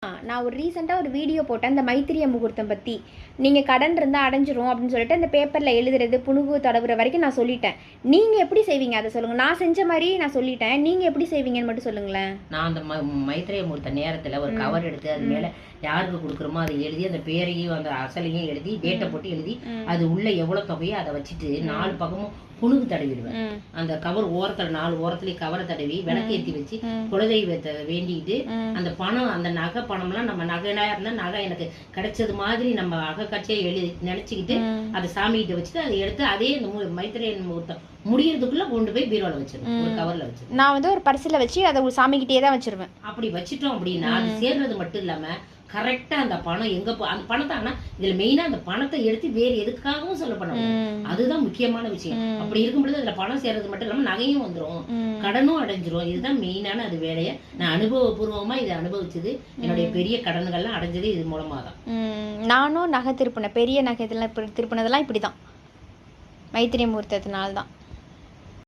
நான் ஒரு ரீசெண்டாக ஒரு வீடியோ போட்டேன் இந்த மைத்திரிய முகூர்த்தம் பற்றி. நீங்கள் கடன் இருந்தால் அடைஞ்சிரும் அப்படின்னு சொல்லிட்டு அந்த பேப்பரில் எழுதுறது புணுகு தடவுற வரைக்கும் நான் சொல்லிட்டேன். நீங்கள் எப்படி செய்வீங்க அதை சொல்லுங்கள். நான் செஞ்ச மாதிரி நான் சொல்லிட்டேன், நீங்கள் எப்படி செய்வீங்கன்னு மட்டும் சொல்லுங்களேன். நான் அந்த மைத்திரிய முகூர்த்த நேரத்தில் ஒரு கவர் எடுத்து அது மேலே யாருக்கு கொடுக்குறோமோ அதை எழுதி அந்த பேரையும் அந்த அசலையும் எழுதி டேட்டை போட்டு எழுதி அது உள்ள எவ்வளோ தொகையோ அதை வச்சுட்டு 4 பக்கமும் புணுகு தடவிடுவேன். அந்த கவர் ஓரத்தில் 4 ஓரத்துலேயும் கவரை தடவி விளக்கேற்றி வச்சு குலதெய்வத்தை வேண்டிக்கிட்டு அந்த பணம் அந்த நகை பணம்லாம் நம்ம நகைனா இருந்தால் நகை எனக்கு கிடைச்சது மாதிரி நம்ம அகக்காட்சியை நினைச்சுக்கிட்டு அதை சாமிகிட்ட வச்சுட்டு அதை எடுத்து அதே இந்த மைத்திரையன் முகூர்த்தம் முடியறதுக்குள்ள கொண்டு போய் பீரோல வச்சிருவேன். ஒரு கவர்ல வச்சிருவேன். நான் வந்து ஒரு பர்சில் வச்சு அதை ஒரு சாமிகிட்டே தான் வச்சிருவேன். அப்படி வச்சுட்டோம் அப்படின்னா அது சேர்றது மட்டும் இல்லாம கரெக்டா அந்த பணம் எங்க அந்த பணத்தை ஆனா இதுல மெயினா அந்த பணத்தை எடுத்து வேறு எதுக்காகவும் சொல்ல பண்ணணும். அதுதான் முக்கியமான விஷயம். அப்படி இருக்கும்பொழுது அதுல பணம் சேர்றது மட்டும் இல்லாம நகையும் வந்துடும், கடனும் அடைஞ்சிரும். இதுதான் மெயினான அது வேலையை நான் அனுபவபூர்வமா இதை அனுபவிச்சது. என்னுடைய பெரிய கடன்கள்லாம் அடைஞ்சது இது மூலமா தான். நானும் நகை திருப்பினேன். பெரிய நகை இதெல்லாம் திருப்பினதெல்லாம் இப்படிதான் மைத்திரிய முகூர்த்தத்தினால்தான்.